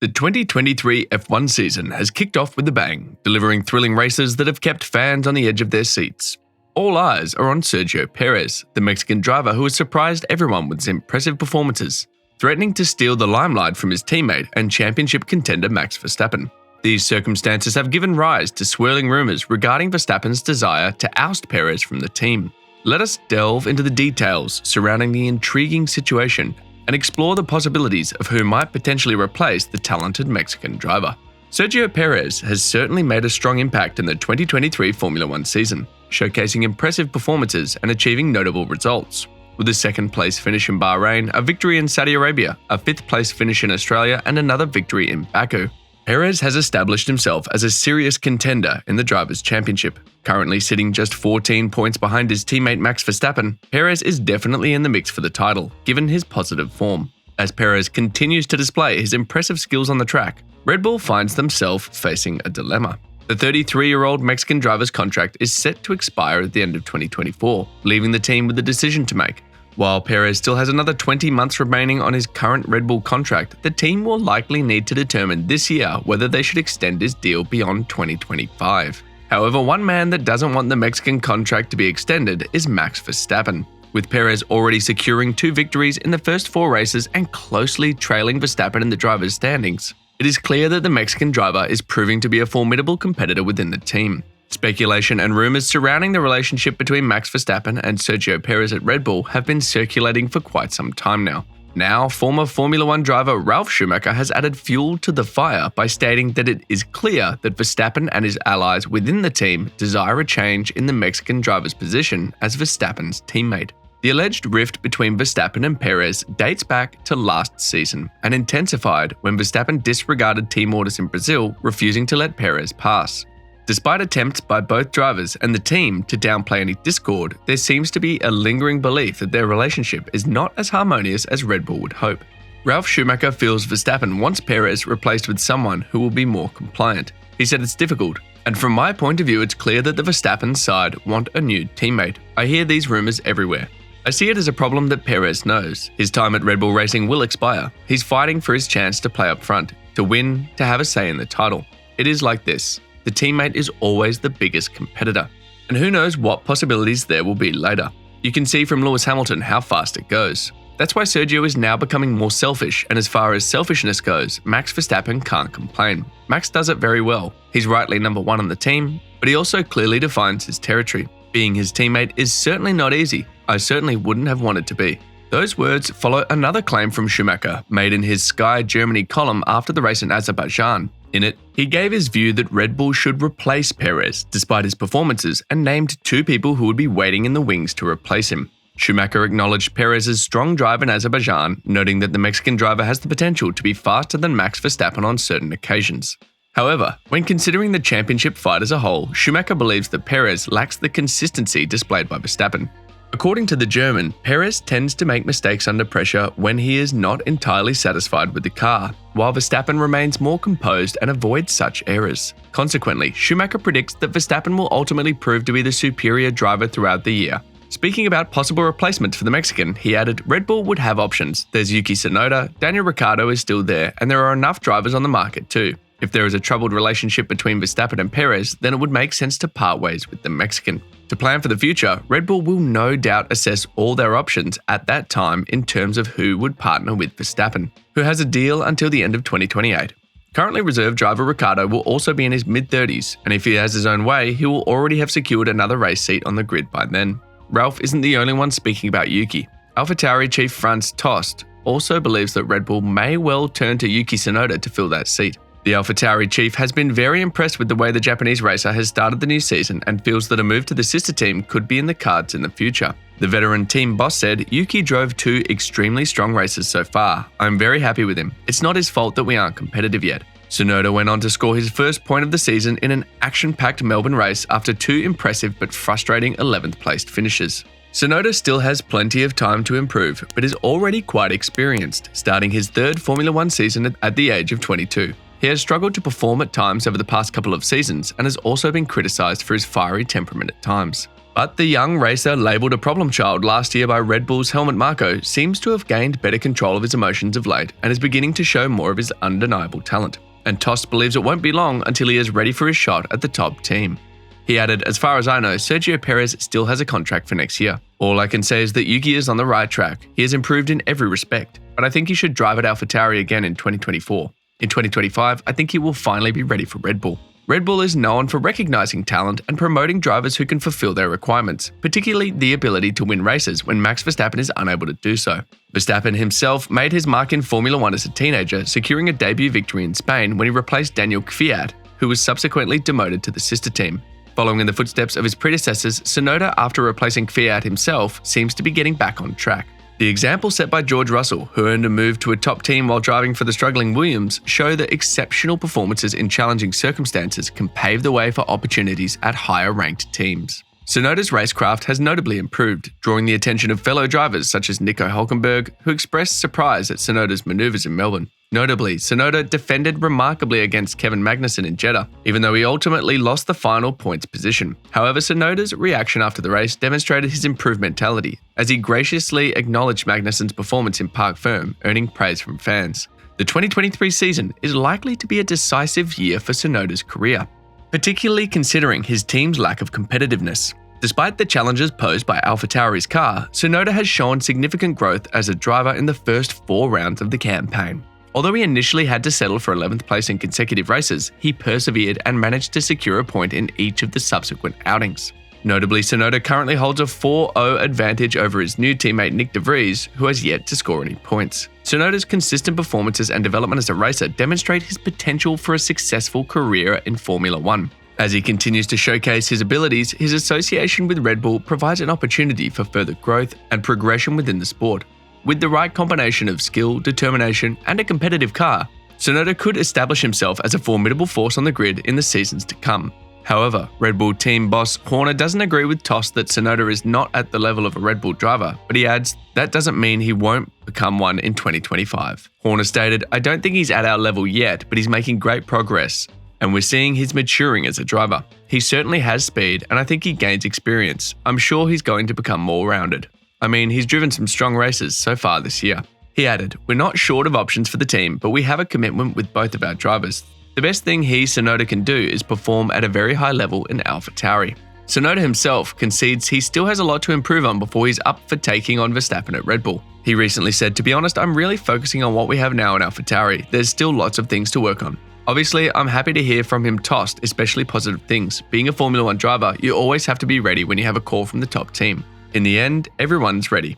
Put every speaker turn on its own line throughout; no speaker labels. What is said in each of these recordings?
The 2023 F1 season has kicked off with a bang, delivering thrilling races that have kept fans on the edge of their seats. All eyes are on Sergio Perez, the Mexican driver who has surprised everyone with his impressive performances, threatening to steal the limelight from his teammate and championship contender Max Verstappen. These circumstances have given rise to swirling rumours regarding Verstappen's desire to oust Perez from the team. Let us delve into the details surrounding the intriguing situation and explore the possibilities of who might potentially replace the talented Mexican driver. Sergio Perez has certainly made a strong impact in the 2023 Formula One season, showcasing impressive performances and achieving notable results. With a second-place finish in Bahrain, a victory in Saudi Arabia, a fifth-place finish in Australia, and another victory in Baku, Perez has established himself as a serious contender in the Drivers' Championship. Currently sitting just 14 points behind his teammate Max Verstappen, Perez is definitely in the mix for the title, given his positive form. As Perez continues to display his impressive skills on the track, Red Bull finds themselves facing a dilemma. The 33-year-old Mexican driver's contract is set to expire at the end of 2024, leaving the team with a decision to make. While Perez still has another 20 months remaining on his current Red Bull contract, the team will likely need to determine this year whether they should extend his deal beyond 2025. However, one man that doesn't want the Mexican contract to be extended is Max Verstappen. With Perez already securing 2 victories in the first 4 races and closely trailing Verstappen in the drivers' standings, it is clear that the Mexican driver is proving to be a formidable competitor within the team. Speculation and rumours surrounding the relationship between Max Verstappen and Sergio Perez at Red Bull have been circulating for quite some time now. Now, former Formula One driver Ralf Schumacher has added fuel to the fire by stating that it is clear that Verstappen and his allies within the team desire a change in the Mexican driver's position as Verstappen's teammate. The alleged rift between Verstappen and Perez dates back to last season and intensified when Verstappen disregarded team orders in Brazil, refusing to let Perez pass. Despite attempts by both drivers and the team to downplay any discord, there seems to be a lingering belief that their relationship is not as harmonious as Red Bull would hope. Ralf Schumacher feels Verstappen wants Perez replaced with someone who will be more compliant. He said it's difficult, and from my point of view it's clear that the Verstappen side want a new teammate. I hear these rumours everywhere. I see it as a problem that Perez knows. His time at Red Bull Racing will expire. He's fighting for his chance to play up front, to win, to have a say in the title. It is like this. The teammate is always the biggest competitor, and who knows what possibilities there will be later. You can see from Lewis Hamilton how fast it goes. That's why Sergio is now becoming more selfish, and as far as selfishness goes, Max Verstappen can't complain. Max does it very well. He's rightly number 1 on the team, but he also clearly defines his territory. Being his teammate is certainly not easy. I certainly wouldn't have wanted to be. Those words follow another claim from Schumacher, made in his Sky Germany column after the race in Azerbaijan. In it, he gave his view that Red Bull should replace Perez despite his performances and named 2 people who would be waiting in the wings to replace him. Schumacher acknowledged Perez's strong drive in Azerbaijan, noting that the Mexican driver has the potential to be faster than Max Verstappen on certain occasions. However, when considering the championship fight as a whole, Schumacher believes that Perez lacks the consistency displayed by Verstappen. According to the German, Perez tends to make mistakes under pressure when he is not entirely satisfied with the car, while Verstappen remains more composed and avoids such errors. Consequently, Schumacher predicts that Verstappen will ultimately prove to be the superior driver throughout the year. Speaking about possible replacements for the Mexican, he added, Red Bull would have options. There's Yuki Tsunoda, Daniel Ricciardo is still there, and there are enough drivers on the market too. If there is a troubled relationship between Verstappen and Perez, then it would make sense to part ways with the Mexican. To plan for the future, Red Bull will no doubt assess all their options at that time in terms of who would partner with Verstappen, who has a deal until the end of 2028. Currently reserve driver Ricciardo will also be in his mid-30s, and if he has his own way, he will already have secured another race seat on the grid by then. Ralf isn't the only one speaking about Yuki. AlphaTauri chief Franz Tost also believes that Red Bull may well turn to Yuki Tsunoda to fill that seat. The AlphaTauri chief has been very impressed with the way the Japanese racer has started the new season and feels that a move to the sister team could be in the cards in the future. The veteran team boss said, Yuki drove 2 extremely strong races so far. I'm very happy with him. It's not his fault that we aren't competitive yet. Tsunoda went on to score his first point of the season in an action-packed Melbourne race after 2 impressive but frustrating 11th placed finishes. Tsunoda still has plenty of time to improve, but is already quite experienced, starting his 3rd Formula One season at the age of 22. He has struggled to perform at times over the past couple of seasons and has also been criticised for his fiery temperament at times. But the young racer, labelled a problem child last year by Red Bull's Helmut Marko, seems to have gained better control of his emotions of late and is beginning to show more of his undeniable talent. And Tost believes it won't be long until he is ready for his shot at the top team. He added, "As far as I know, Sergio Perez still has a contract for next year. All I can say is that Yuki is on the right track. He has improved in every respect, but I think he should drive at AlphaTauri again in 2024. In 2025, I think he will finally be ready for Red Bull." Red Bull is known for recognizing talent and promoting drivers who can fulfill their requirements, particularly the ability to win races when Max Verstappen is unable to do so. Verstappen himself made his mark in Formula 1 as a teenager, securing a debut victory in Spain when he replaced Daniel Kvyat, who was subsequently demoted to the sister team. Following in the footsteps of his predecessors, Tsunoda, after replacing Kvyat himself, seems to be getting back on track. The example set by George Russell, who earned a move to a top team while driving for the struggling Williams, show that exceptional performances in challenging circumstances can pave the way for opportunities at higher-ranked teams. Tsunoda's racecraft has notably improved, drawing the attention of fellow drivers such as Nico Hülkenberg, who expressed surprise at Tsunoda's maneuvers in Melbourne. Notably, Tsunoda defended remarkably against Kevin Magnussen in Jeddah, even though he ultimately lost the final points position. However, Tsunoda's reaction after the race demonstrated his improved mentality, as he graciously acknowledged Magnussen's performance in Parc Ferme, earning praise from fans. The 2023 season is likely to be a decisive year for Tsunoda's career, particularly considering his team's lack of competitiveness. Despite the challenges posed by AlphaTauri's car, Tsunoda has shown significant growth as a driver in the first 4 rounds of the campaign. Although he initially had to settle for 11th place in consecutive races, he persevered and managed to secure a point in each of the subsequent outings. Notably, Tsunoda currently holds a 4-0 advantage over his new teammate Nick de Vries, who has yet to score any points. Tsunoda's consistent performances and development as a racer demonstrate his potential for a successful career in Formula 1. As he continues to showcase his abilities, his association with Red Bull provides an opportunity for further growth and progression within the sport. With the right combination of skill, determination, and a competitive car, Tsunoda could establish himself as a formidable force on the grid in the seasons to come. However, Red Bull team boss Horner doesn't agree with Tost that Tsunoda is not at the level of a Red Bull driver, but he adds, "That doesn't mean he won't become one in 2025. Horner stated, "I don't think he's at our level yet, but he's making great progress, and we're seeing he's maturing as a driver. He certainly has speed, and I think he gains experience. I'm sure he's going to become more rounded. I mean, he's driven some strong races so far this year." He added, "We're not short of options for the team, but we have a commitment with both of our drivers. The best thing Tsunoda can do is perform at a very high level in AlphaTauri." Tsunoda himself concedes he still has a lot to improve on before he's up for taking on Verstappen at Red Bull. He recently said, "To be honest, I'm really focusing on what we have now in AlphaTauri. There's still lots of things to work on." Obviously, I'm happy to hear from him Tost, especially positive things. Being a Formula 1 driver, you always have to be ready when you have a call from the top team. In the end, everyone's ready.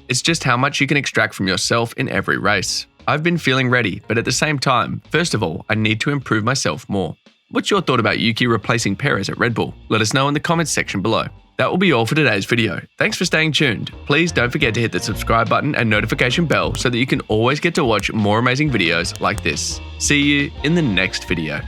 It's just how much you can extract from yourself in every race. I've been feeling ready, but at the same time, first of all, I need to improve myself more. What's your thought about Yuki replacing Perez at Red Bull? Let us know in the comments section below. That will be all for today's video. Thanks for staying tuned. Please don't forget to hit the subscribe button and notification bell so that you can always get to watch more amazing videos like this. See you in the next video.